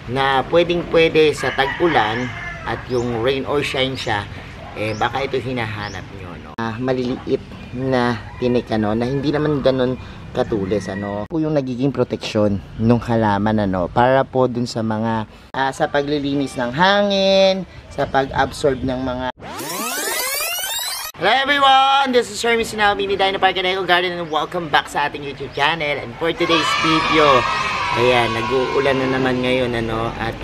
na pwedeng-pwede sa tag-ulan at yung rain or shine siya, baka ito hinahanap nyo, no? Maliliit na tinik, ano, na hindi naman ganun katulis, ano, po yung nagiging proteksyon ng halaman, ano, para po dun sa mga sa paglilinis ng hangin, sa pag-absorb ng mga. Hello everyone! This is Shermy Sinabi ni Dino Park and Eco Garden, and welcome back sa ating YouTube channel. And for today's video, ayan, nag-uulan na naman ngayon, ano, at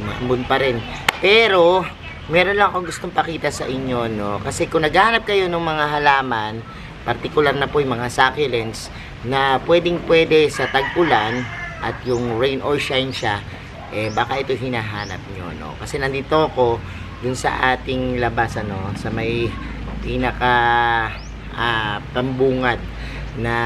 maambon pa rin. Pero meron lang akong gustong pakita sa inyo, no, kasi kung naghahanap kayo ng mga halaman, particular na po yung mga succulents na pwedeng-pwede sa tag-ulan at yung rain or shine siya, baka ito hinahanap nyo, no, kasi nandito ako dun sa ating labas, ano, sa may pinaka pambungad na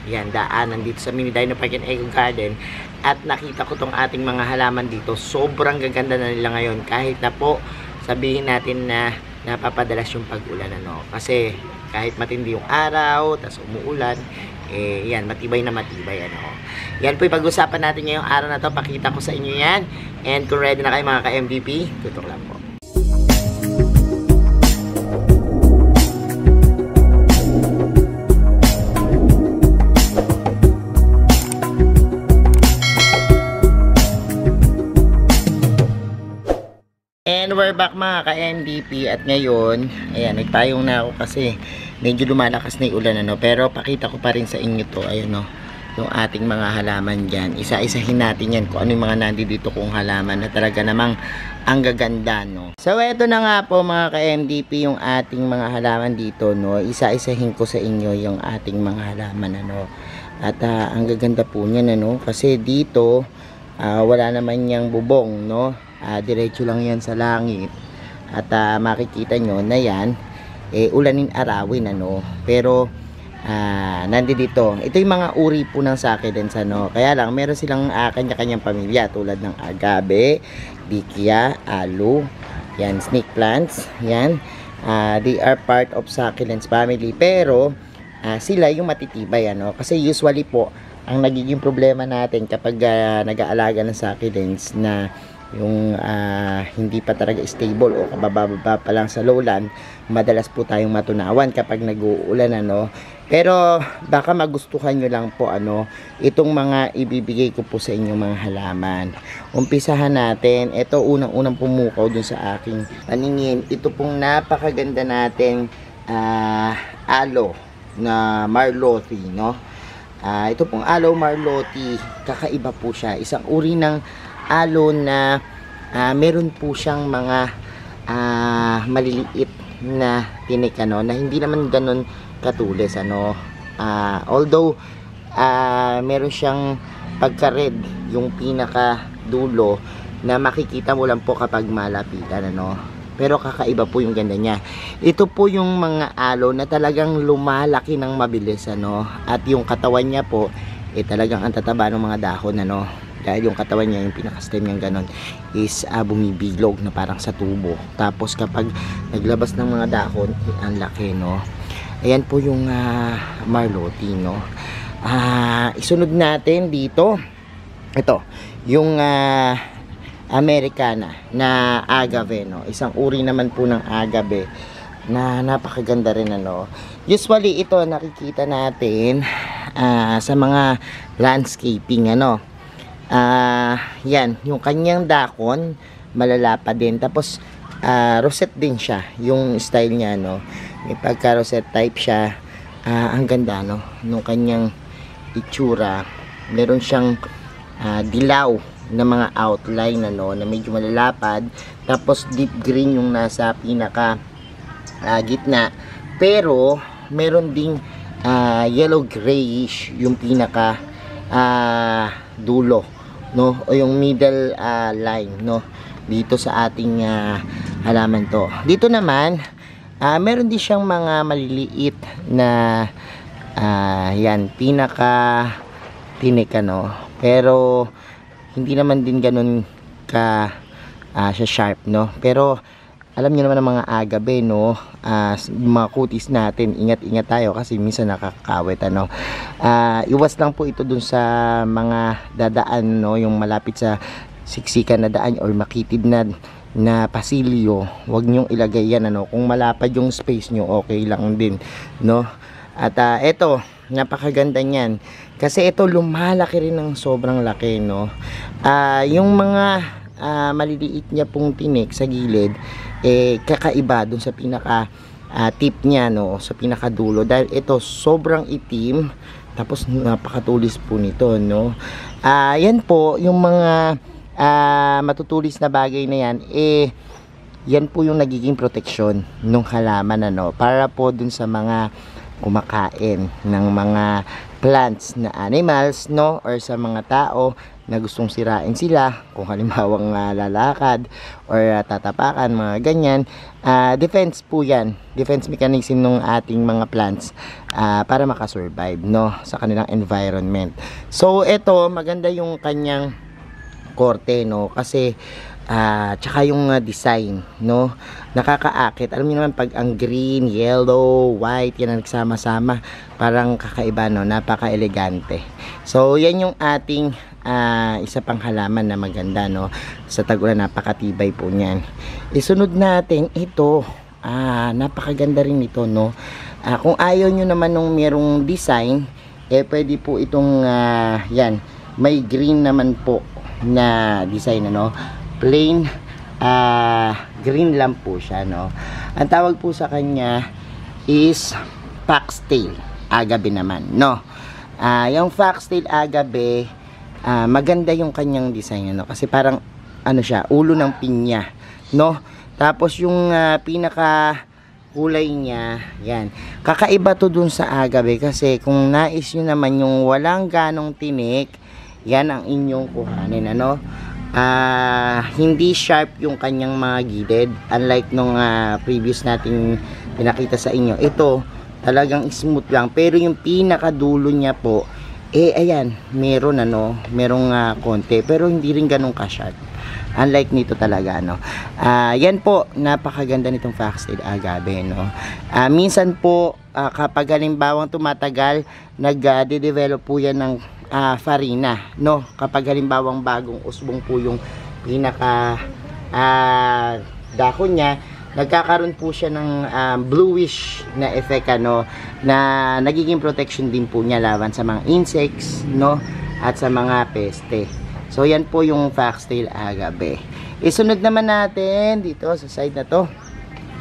yan, daanan dito sa Mini Dino Park and Eco Garden, at nakita ko tong ating mga halaman dito. Sobrang gaganda na nila ngayon, kahit na po sabihin natin na napapadalas yung pag-ulan, ano, kasi kahit matindi yung araw tas umuulan, yan, matibay na matibay, ano. Yan po yung pag-usapan natin ngayong araw na to. Pakita ko sa inyo yan, and kung ready na kayo mga ka-MVP, tutok lang po. And we're back mga ka-MVP, at ngayon, ayan, nagpayong na ako kasi medyo lumalakas na yung ulan, ano, pero pakita ko pa rin sa inyo to, ayun, no, yung ating mga halaman dyan. Isa-isahin natin yan kung ano yung mga nandito kong halaman na talaga namang ang gaganda, no. So eto na nga po mga ka-MVP yung ating mga halaman dito, no. Isa-isahin ko sa inyo yung ating mga halaman, ano, at ang gaganda po niyan, ano, kasi dito wala naman yang bubong, no. Diretso lang yan sa langit, at makikita nyo na yan ulanin arawin, ano, pero nandito ito yung mga uri po ng succulents, ano, kaya lang meron silang kanya-kanyang pamilya tulad ng agave, dikya, aloe, yan, snake plants, yan, they are part of succulents family, pero sila yung matitibay, ano, kasi usually po ang nagiging problema natin kapag nag-aalaga ng succulents na yung hindi pa talaga stable o kabababa pa lang sa lowland, madalas po tayong matunawan kapag nag-uulan, ano. Pero baka magustuhan nyo lang po, ano, itong mga ibibigay ko po sa inyo mga halaman. Umpisahan natin, ito unang-unang pumukaw dun sa aking paningin, ito pong napakaganda natin aloe na marlotti, no. Ito pong aloe marlotti, kakaiba po siya, isang uri ng aloe na meron po siyang mga maliliit na tinik, ano, na hindi naman ganun katulis, ano, although meron siyang pagka-red yung pinaka dulo na makikita mo lang po kapag malapitan, ano, pero kakaiba po yung ganda niya. Ito po yung mga aloe na talagang lumalaki ng mabilis, ano, at yung katawan niya po talagang ang tataba ng mga dahon, ano, dahil yung katawan niya, yung pinaka-stem niya ganon is bumibilog na parang sa tubo. Tapos kapag naglabas ng mga dahon, ang laki, no. Ayan po yung marlotti, no. Isunod natin dito, ito yung Americana na agave, no. Isang uri naman po ng agave na napakaganda rin, ano. Usually ito nakikita natin sa mga landscaping, ano. Yan, yung kanyang dakon malalapa din, tapos rosette din siya yung style niya, no. May pagka rosette type siya. Ang ganda, no, nung kanyang itsura. Meron siyang dilaw na mga outline, ano, na medyo malalapad, tapos deep green yung nasa pinaka gitna, pero meron ding yellow grayish yung pinaka dulo, no, o yung middle line, no, dito sa ating halaman to. Dito naman meron din siyang mga maliliit na yan, pinaka tinik, ano, pero hindi naman din ganun ka siya sharp, no, pero alam niyo naman ang mga agave, no? Mga kutis natin, ingat-ingat tayo kasi minsan nakakawit, ano. Iwas lang po ito dun sa mga dadaan, no? Yung malapit sa siksikan na daan or makitid na pasilyo. Huwag niyong ilagay yan, ano. Kung malapad yung space niyo, okay lang din, no? At eto, napakaganda niyan. Kasi ito lumalaki rin ng sobrang laki, no. Yung mga maliliit niya pong tinik sa gilid, kakaiba dun sa pinaka tip niya, no, sa pinakadulo, dahil ito sobrang itim, tapos napakatulis po nito, no. Yan po yung mga matutulis na bagay na yan, yan po yung nagiging proteksyon ng halaman, ano, para po dun sa mga kumakain ng mga plants na animals, no, or sa mga tao na gustong sirain sila, kung halimbawang lalakad or tatapakan, mga ganyan. Defense po yan, defense mechanism ng ating mga plants para makasurvive, no, sa kanilang environment. So ito, maganda yung kanyang korte, no, kasi tsaka yung design, no, nakakaakit. Alam niyo naman pag ang green, yellow, white, yan ang nagsama-sama, parang kakaiba, no, napaka-elegante. So yan yung ating isa pang halaman na maganda, no, sa tag-ulan. Napakatibay po niyan. Isunod natin ito, napakaganda rin ito, no. Kung ayaw nyo naman nung merong design, pwede po itong yan, may green naman po na design, ano, plain green lang po siya, no. Ang tawag po sa kanya is foxtail agave naman, no. Yung foxtail agave, maganda yung kanyang design, no, kasi parang ano siya, ulo ng pinya, no. Tapos yung pinaka kulay niya, yan, kakaiba to dun sa agave, kasi kung nais nyo naman yung walang ganong tinik, yan ang inyong kuhanin, ano. Hindi sharp yung kanyang mga gilid, unlike nung previous nating pinakita sa inyo. Ito talagang smooth lang, pero yung pinakadulo niya po, ayan, meron, ano, merong konti, pero hindi rin ganun ka-sharp, unlike nito talaga, no. Yan po, napakaganda nitong foxtail agave, no. Minsan po, kapag halimbawang tumatagal, nag-de-develop po yan ng farina, no, kapag halimbawang bagong usbong po yung pinaka dahon niya, nagkakaroon po siya ng bluish na effect, ano, na nagiging protection din po niya laban sa mga insects, no, at sa mga peste. So yan po yung foxtail agave. Isunod naman natin dito sa side na to,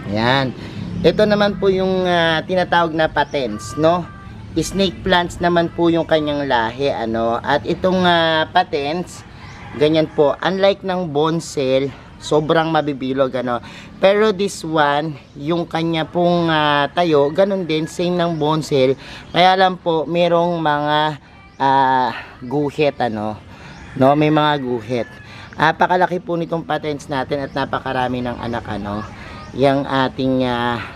yan, ito naman po yung tinatawag na patens, no. Snake plants naman po yung kanyang lahi, ano. At itong patens, ganyan po, unlike ng bonsel, sobrang mabibilog, ano. Pero this one, yung kanya pong tayo, ganun din, same ng bonsel, kaya lang po merong mga guhit, ano, no, may mga guhit. Napakalaki po nitong patens natin at napakarami ng anak, ano, yung ating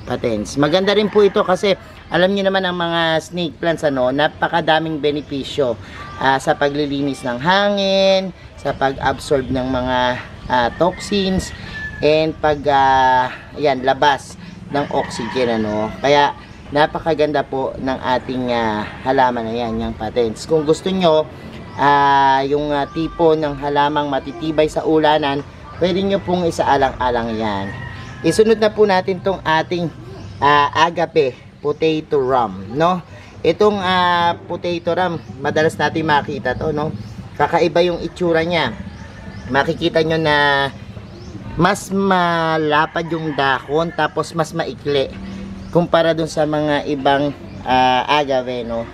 patens. Maganda rin po ito kasi alam niyo naman ang mga snake plants, ano, napakadaming benepisyo sa paglilinis ng hangin, sa pag-absorb ng mga toxins, and pag yan, labas ng oxygen, ano. Kaya napakaganda po ng ating halaman na yan, yung patens. Kung gusto nyo yung tipo ng halamang matitibay sa ulanan, pwede nyo pong isaalang-alang yan. Isunod na po natin tong ating agape potato ram, no. Itong potato ram, madalas natin makita to, no. Kakaiba yung itsura niya. Makikita nyo na mas malapad yung dahon, tapos mas maikli kumpara dun sa mga ibang agave, no.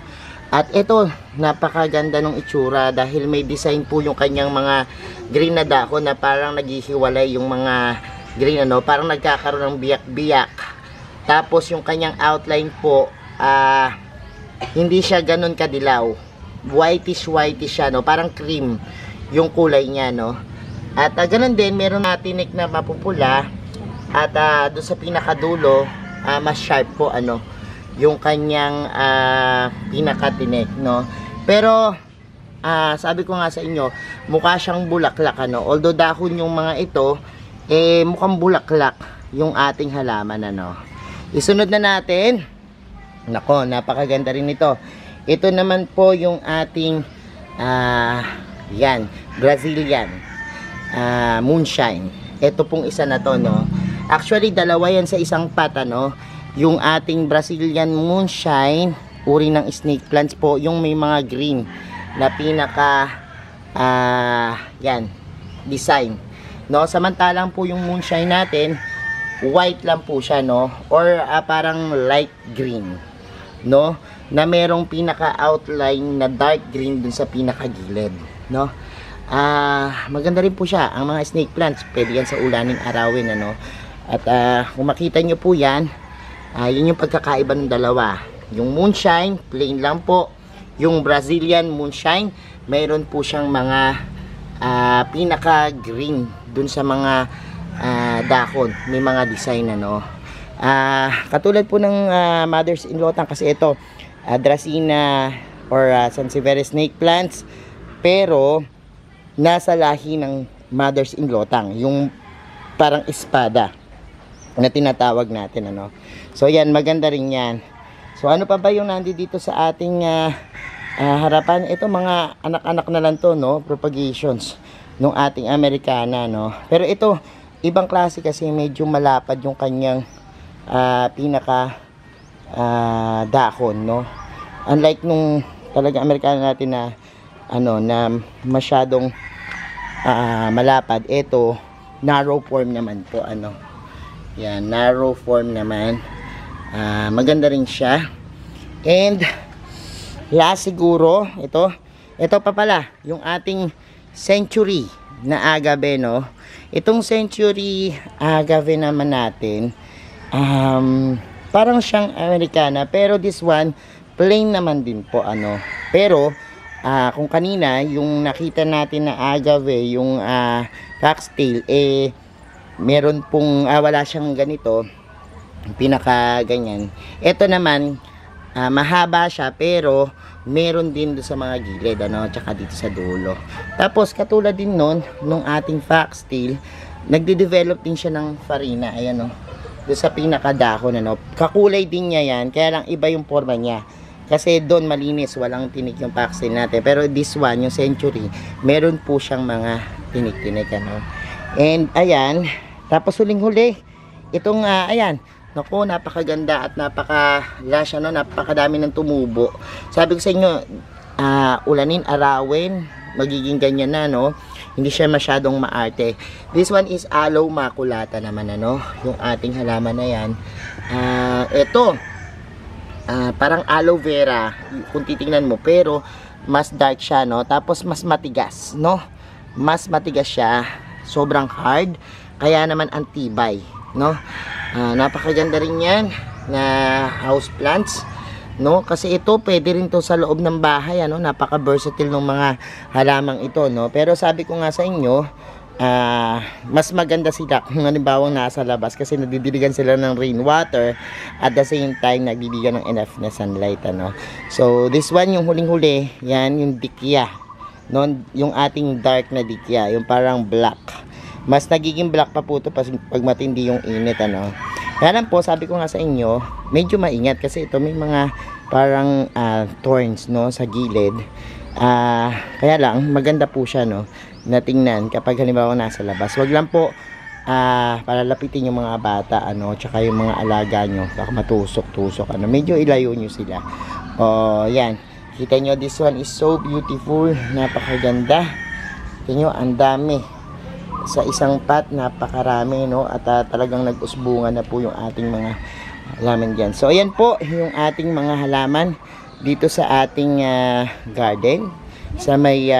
At ito, napakaganda ng itsura dahil may design po yung kanyang mga green na dahon na parang naghihiwalay yung mga green, ano, parang nagkakaroon ng biyak-biyak. Tapos yung kanyang outline po, hindi siya ganun kadilaw. Whitish siya, no? Parang cream yung kulay niya, no? At ganun din, meron na tinik na mapupula. At doon sa pinakadulo, mas sharp po, ano, yung kanyang pinakatinik, no? Pero sabi ko nga sa inyo, mukha siyang bulaklak, ano? Although dahon yung mga ito, mukhang bulaklak yung ating halaman, ano. Isunod na natin. Nako, napakaganda rin ito. Ito naman po yung ating yan, Brazilian moonshine. Ito pong isa na to, no. Actually, dalawa yan sa isang pot, ano. Yung ating Brazilian moonshine, uri ng snake plants po, yung may mga green na pinaka yan, design, no. Samantalang po yung moonshine natin, white lang po siya, no, or parang light green, no, na merong pinaka outline na dark green dun sa pinaka gilid, no. Maganda rin po siya ang mga snake plants, pwede yan sa ulaning arawin, ano. At kung makita nyo po yan, yun yung pagkakaiba ng dalawa. Yung moonshine, plain lang po. Yung Brazilian moonshine, mayroon po siyang mga pinaka green dun sa mga dahon, may mga design, ano. Katulad po ng mothers in lotang, kasi ito Dracaena or Sansevieria snake plants, pero nasa lahi ng mothers in lotang, yung parang espada na tinatawag natin, ano. So yan, maganda rin yan. So ano pa ba yung nandito sa ating harapan? Ito mga anak-anak na lang to, no, propagations ng ating Americana, no. Pero ito ibang klase kasi medyo malapad yung kanyang pinaka dahon, no. Unlike nung talaga Americana natin na ano, na masyadong malapad, ito narrow form naman po, ano. Yan, narrow form naman. Maganda rin siya. And last siguro, ito pa pala yung ating century na agave, no. Itong century agave naman natin, parang siyang Americana, pero this one plain naman din po, ano. Pero kung kanina yung nakita natin na agave, yung foxtail, meron pong wala siyang ganito, pinaka ganyan. Ito naman mahaba siya, pero meron din doon sa mga gilid, ano, tsaka dito sa dulo. Tapos katulad din nun nung ating foxtail, nagde-develop din siya ng farina, ayan, no, doon sa pinaka dahon, ano. Kakulay din niya yan, kaya lang iba yung forma niya. Kasi doon malinis, walang tinik yung foxtail natin. Pero this one, yung century, meron po siyang mga tinik-tinik, ano. And ayan, tapos huling-huli, itong ayan, naku, napakaganda at napaka-lush, ano, napakadami ng tumubo. Sabi ko sa inyo, ulanin, arawin, magiging ganyan na, no. Hindi siya masyadong maarte. This one is aloe maculata naman, ano, yung ating halaman na yan. Ito, parang aloe vera kung titingnan mo, pero mas dark siya, no. Tapos mas matigas, no. Mas matigas siya, sobrang hard, kaya naman antibay, no. Napakaganda rin yan na house plants, no, kasi ito pwede rin to sa loob ng bahay, ano. Napaka versatile ng mga halamang ito, no. Pero sabi ko nga sa inyo, mas maganda sila kung halimbawa nasa labas, kasi nadidiligan sila ng rainwater, at the same time nagbibigyan ng enough na sunlight, ano. So this one, yung huling-huli, yan yung dikya, no, yung ating dark na dikya, yung parang black. Mas nagiging black pa po ito pag matindi yung init, ano. Kaya lang po, sabi ko nga sa inyo, medyo maingat kasi ito may mga parang thorns, no, sa gilid. Kaya lang maganda po siya, no, na tingnan kapag halimbawa nasa labas. Wag lang po palalapitin yung mga bata, ano, tsaka yung mga alaga nyo, baka matusok-tusok, ano. Medyo ilayo nyo sila. Yan, kita nyo, this one is so beautiful, napakaganda. Kita nyo, ang dami sa isang pot, napakarami, no, at talagang nag-usbungan na po yung ating mga halaman dyan. So ayan po yung ating mga halaman dito sa ating garden, sa may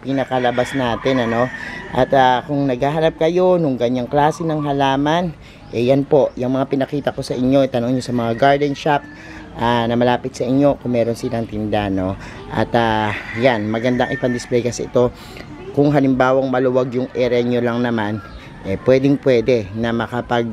pinakalabas natin, ano. At kung naghahanap kayo nung ganyang klase ng halaman, yan po yung mga pinakita ko sa inyo. Itanong nyo sa mga garden shop na malapit sa inyo kung meron silang tinda, no. At yan, magandang ipan-display kasi ito. Kung halimbawang maluwag yung area nyo lang naman, pwede na makapag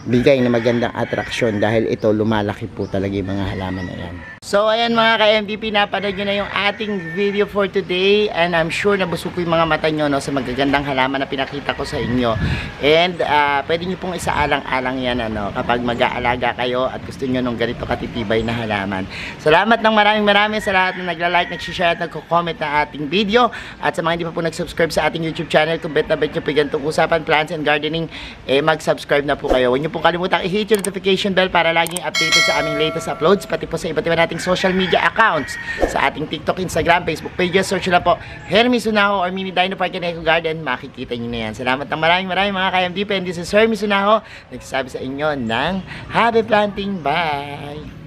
bigay na magandang atraksyon, dahil ito lumalaki po talaga yung mga halaman na yan. So, ayan mga ka-MDP, napanood nyo na yung ating video for today. And I'm sure nabusog ko yung mga mata nyo, no, sa magagandang halaman na pinakita ko sa inyo. And pwede nyo pong isaalang-alang yan, ano, kapag mag-aalaga kayo at gusto nyo nung ganito katitibay na halaman. Salamat ng maraming sa lahat na nagla-like, nag-share at nagko-comment na ating video. At sa mga hindi pa po nag-subscribe sa ating YouTube channel, kung bet na bet nyo pigantong usapan, plants and gardening, mag-subscribe na po kayo. Huwag nyo pong kalimutan i-hit yung notification bell para laging updated sa aming latest uploads, pati po sa iba't iba nating social media accounts, sa ating TikTok, Instagram, Facebook pages. Search na po Hermes Unaho or Mini Dino Park and Eco Garden, makikita nyo na yan. Salamat ng maraming mga ka-MDP, and this is Hermes Unaho, nagsasabi sa inyo ng happy planting. Bye!